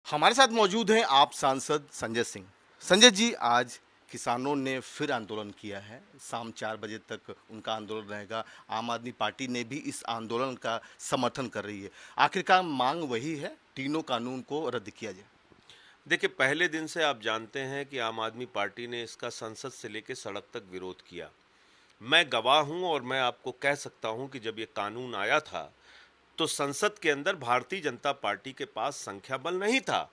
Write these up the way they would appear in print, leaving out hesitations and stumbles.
हमारे साथ मौजूद हैं आप सांसद संजय सिंह। संजय जी, आज किसानों ने फिर आंदोलन किया है। शाम 4 बजे तक उनका आंदोलन रहेगा। आम आदमी पार्टी ने भी इस आंदोलन का समर्थन कर रही है। आखिरकार मांग वही है, तीनों कानून को रद्द किया जाए। देखिए, पहले दिन से आप जानते हैं कि आम आदमी पार्टी ने इसका संसद से लेकर सड़क तक विरोध किया। मैं गवाह हूं और मैं आपको कह सकता हूं कि जब ये कानून आया था तो संसद के अंदर भारतीय जनता पार्टी के पास संख्या बल नहीं था।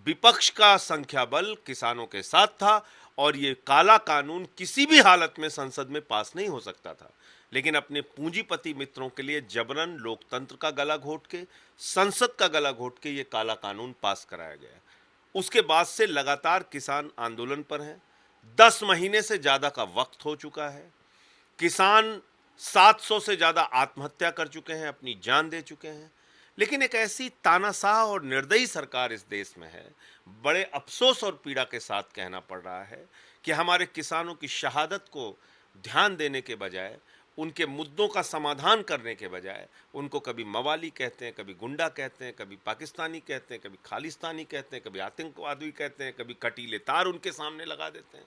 विपक्ष का संख्या बल किसानों के साथ था और ये काला कानून किसी भी हालत में संसद में पास नहीं हो सकता था। लेकिन अपने पूंजीपति मित्रों के लिए जबरन लोकतंत्र का गला घोट के, संसद का गला घोट के ये काला कानून पास कराया गया। उसके बाद से लगातार किसान आंदोलन पर हैं। 10 महीने से ज्यादा का वक्त हो चुका है। किसान 700 से ज्यादा आत्महत्या कर चुके हैं, अपनी जान दे चुके हैं। लेकिन एक ऐसी तानाशाह और निर्दयी सरकार इस देश में है, बड़े अफसोस और पीड़ा के साथ कहना पड़ रहा है कि हमारे किसानों की शहादत को ध्यान देने के बजाय, उनके मुद्दों का समाधान करने के बजाय उनको कभी मवाली कहते हैं, कभी गुंडा कहते हैं, कभी पाकिस्तानी कहते हैं, कभी खालिस्तानी कहते हैं, कभी आतंकवादी कहते हैं, कभी कटीले तार उनके सामने लगा देते हैं।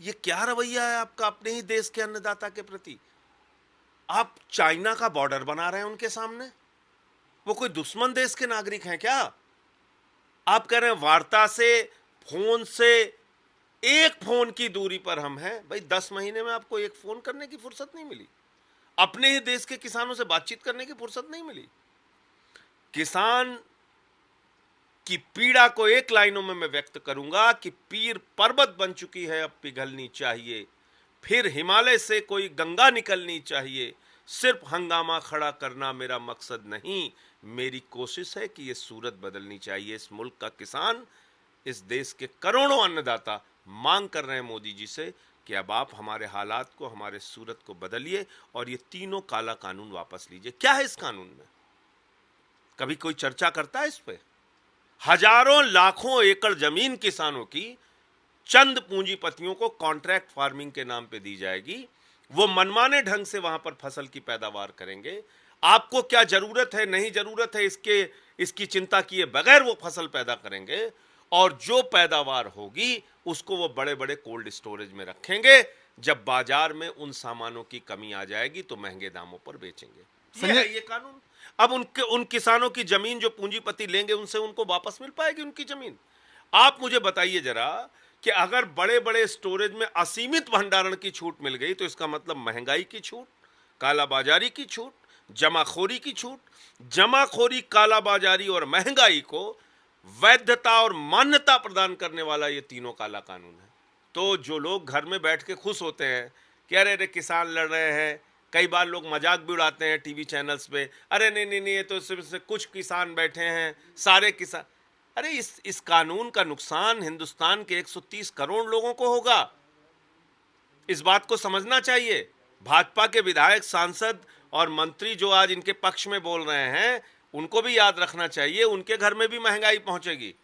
ये क्या रवैया है आपका अपने ही देश के अन्नदाता के प्रति? आप चाइना का बॉर्डर बना रहे हैं उनके सामने। वो कोई दुश्मन देश के नागरिक हैं क्या? आप कह रहे हैं वार्ता से, फोन से, एक फोन की दूरी पर हम हैं। भाई 10 महीने में आपको एक फोन करने की फुर्सत नहीं मिली, अपने ही देश के किसानों से बातचीत करने की फुर्सत नहीं मिली। किसान की पीड़ा को एक लाइनों में मैं व्यक्त करूंगा कि पीर पर्वत बन चुकी है, अब पिघलनी चाहिए। फिर हिमालय से कोई गंगा निकलनी चाहिए। सिर्फ हंगामा खड़ा करना मेरा मकसद नहीं, मेरी कोशिश है कि यह सूरत बदलनी चाहिए। इस मुल्क का किसान, इस देश के करोड़ों अन्नदाता मांग कर रहे हैं मोदी जी से कि अब आप हमारे हालात को, हमारे सूरत को बदलिए और ये तीनों काला कानून वापस लीजिए। क्या है इस कानून में? कभी कोई चर्चा करता है इस पे? हजारों लाखों एकड़ जमीन किसानों की चंद पूंजीपतियों को कॉन्ट्रैक्ट फार्मिंग के नाम पे दी जाएगी। वो मनमाने ढंग से वहां पर फसल की पैदावार करेंगे। आपको क्या जरूरत है, नहीं जरूरत है, इसकी चिंता किए बगैर वो फसल पैदा करेंगे और जो पैदावार होगी उसको वो बड़े बड़े कोल्ड स्टोरेज में रखेंगे। जब बाजार में उन सामानों की कमी आ जाएगी तो महंगे दामों पर बेचेंगे। ये है ये कानून। अब उन किसानों की जमीन जो पूंजीपति लेंगे उनसे उनको वापस मिल पाएगी उनकी जमीन? आप मुझे बताइए जरा कि अगर बड़े बड़े स्टोरेज में असीमित भंडारण की छूट मिल गई तो इसका मतलब महंगाई की छूट, कालाबाजारी की छूट, जमाखोरी की छूट। जमाखोरी, कालाबाजारी और महंगाई को वैधता और मान्यता प्रदान करने वाला ये तीनों काला कानून है। तो जो लोग घर में बैठ के खुश होते हैं कि अरे अरे किसान लड़ रहे हैं, कई बार लोग मजाक भी उड़ाते हैं टीवी चैनल्स पे, अरे नहीं नहीं नहीं, ये तो सिर्फ कुछ किसान बैठे हैं, सारे किसान। अरे इस कानून का नुकसान हिंदुस्तान के 130 करोड़ लोगों को होगा। इस बात को समझना चाहिए। भाजपा के विधायक, सांसद और मंत्री जो आज इनके पक्ष में बोल रहे हैं, उनको भी याद रखना चाहिए उनके घर में भी महंगाई पहुंचेगी।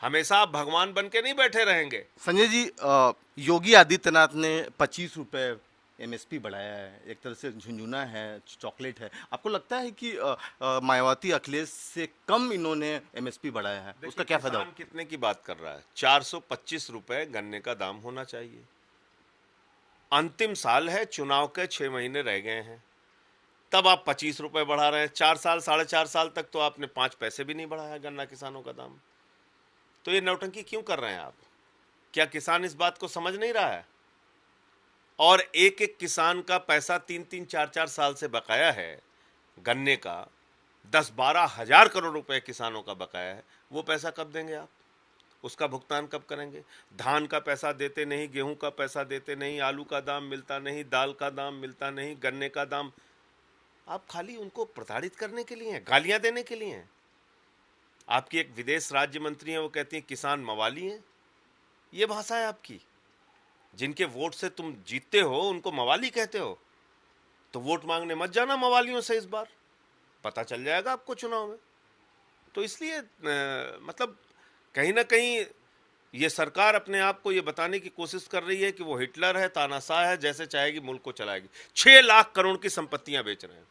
हमेशा आप भगवान बन के नहीं बैठे रहेंगे। संजय जी, योगी आदित्यनाथ ने 25 रुपए एमएसपी बढ़ाया है। एक तरह से झुंझुना है, चॉकलेट है। आपको लगता है कि मायावती अखिलेश से कम इन्होंने एमएसपी बढ़ाया है, उसका क्या फायदा किसान कितने की बात कर रहा है? 425 रुपए गन्ने का दाम होना चाहिए। अंतिम साल है, चुनाव के 6 महीने रह गए हैं, तब आप 25 रुपए बढ़ा रहे हैं। 4 साल, 4.5 साल तक तो आपने 5 पैसे भी नहीं बढ़ाया गन्ना किसानों का दाम। तो ये नौटंकी क्यों कर रहे हैं आप? क्या किसान इस बात को समझ नहीं रहा है? और एक एक किसान का पैसा 3-3, 4-4 साल से बकाया है। गन्ने का 10-12 हजार करोड़ रुपए किसानों का बकाया है। वो पैसा कब देंगे आप? उसका भुगतान कब करेंगे? धान का पैसा देते नहीं, गेहूं का पैसा देते नहीं, आलू का दाम मिलता नहीं, दाल का दाम मिलता नहीं, गन्ने का दाम। आप खाली उनको प्रताड़ित करने के लिए हैं, गालियां देने के लिए हैं। आपकी एक विदेश राज्य मंत्री है, वो कहती हैं किसान मवाली हैं। ये भाषा है आपकी। जिनके वोट से तुम जीतते हो उनको मवाली कहते हो। तो वोट मांगने मत जाना मवालियों से, इस बार पता चल जाएगा आपको चुनाव में। तो इसलिए मतलब कहीं ना कहीं ये सरकार अपने आप को ये बताने की कोशिश कर रही है कि वो हिटलर है, तानाशाह है, जैसे चाहेगी मुल्क को चलाएगी। 6 लाख करोड़ की संपत्तियां बेच रहे हैं।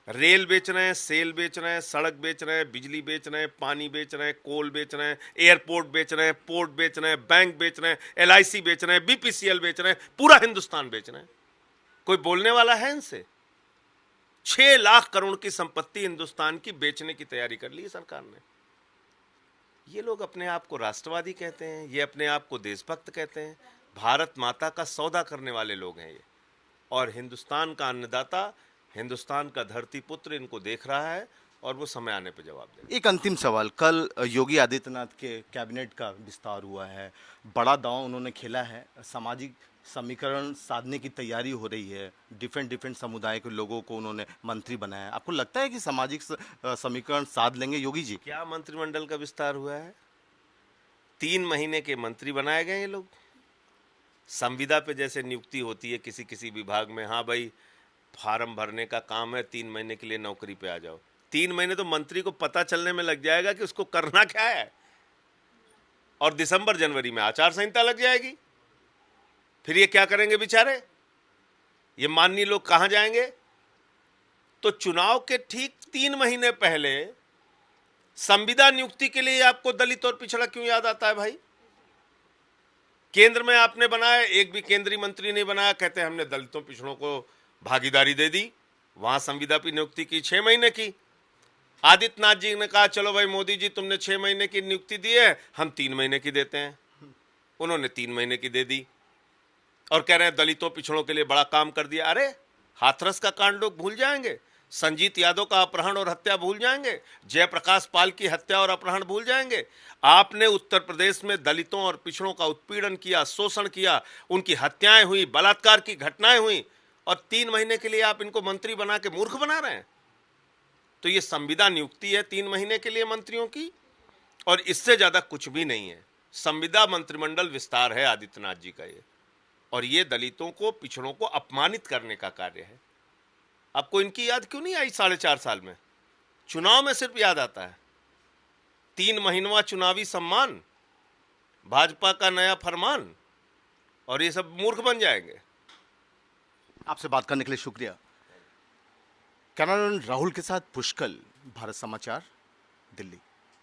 रेल बेच रहे हैं, सेल बेच रहे हैं, सड़क बेच रहे हैं, बिजली बेच रहे हैं, पानी बेच रहे हैं, कोल बेच रहे हैं, एयरपोर्ट बेच रहे हैं, पोर्ट बेच रहे हैं, बैंक बेच रहे हैं, एलआईसी बेच रहे हैं, बीपीसीएल बेच रहे हैं, पूरा हिंदुस्तान बेच रहे हैं। कोई बोलने वाला है इनसे? 6 लाख करोड़ की संपत्ति हिंदुस्तान की बेचने की तैयारी कर ली है सरकार ने। ये लोग अपने आप को राष्ट्रवादी कहते हैं, ये अपने आप को देशभक्त कहते हैं, भारत माता का सौदा करने वाले लोग हैं ये। और हिंदुस्तान का अन्नदाता, हिंदुस्तान का धरती पुत्र इनको देख रहा है और वो समय आने पर जवाब देगा। एक अंतिम सवाल, कल योगी आदित्यनाथ के कैबिनेट का विस्तार हुआ है, बड़ा दांव उन्होंने खेला है, सामाजिक समीकरण साधने की तैयारी हो रही है, डिफरेंट डिफरेंट समुदाय के लोगों को उन्होंने मंत्री बनाया है। आपको लगता है कि सामाजिक समीकरण साध लेंगे योगी जी? क्या मंत्रिमंडल का विस्तार हुआ है? 3 महीने के मंत्री बनाए गए ये लोग। संविदा पे जैसे नियुक्ति होती है किसी किसी विभाग में, हाँ भाई फार्म भरने का काम है, 3 महीने के लिए नौकरी पे आ जाओ। 3 महीने तो मंत्री को पता चलने में लग जाएगा कि उसको करना क्या है, और दिसंबर जनवरी में आचार संहिता लग जाएगी। फिर ये क्या करेंगे बेचारे? ये माननीय लोग कहां जाएंगे? तो चुनाव के ठीक 3 महीने पहले संविदा नियुक्ति के लिए आपको दलित और पिछड़ा क्यों याद आता है भाई? केंद्र में आपने बनाया, एक भी केंद्रीय मंत्री नहीं बनाया, कहते हैं हमने दलितों पिछड़ों को भागीदारी दे दी। वहां संविदा की नियुक्ति की 6 महीने की। आदित्यनाथ जी ने कहा चलो भाई मोदी जी तुमने 6 महीने की नियुक्ति दी है, हम 3 महीने की देते हैं। उन्होंने 3 महीने की दे दी और कह रहे हैं दलितों पिछड़ों के लिए बड़ा काम कर दिया। अरे हाथरस का कांड लोग भूल जाएंगे, संजीत यादव का अपहरण और हत्या भूल जाएंगे, जयप्रकाश पाल की हत्या और अपहरण भूल जाएंगे। आपने उत्तर प्रदेश में दलितों और पिछड़ों का उत्पीड़न किया, शोषण किया, उनकी हत्याएं हुई, बलात्कार की घटनाएं हुई, और 3 महीने के लिए आप इनको मंत्री बना के मूर्ख बना रहे हैं। तो ये संविदा नियुक्ति है 3 महीने के लिए मंत्रियों की, और इससे ज्यादा कुछ भी नहीं है। संविदा मंत्रिमंडल विस्तार है आदित्यनाथ जी का ये, और ये दलितों को पिछड़ों को अपमानित करने का कार्य है। आपको इनकी याद क्यों नहीं आई 4.5 साल में? चुनाव में सिर्फ याद आता है 3 महीनवा चुनावी सम्मान, भाजपा का नया फरमान, और ये सब मूर्ख बन जाएंगे। आपसे बात करने के लिए शुक्रिया। कैमरामैन राहुल के साथ पुष्कल, भारत समाचार, दिल्ली।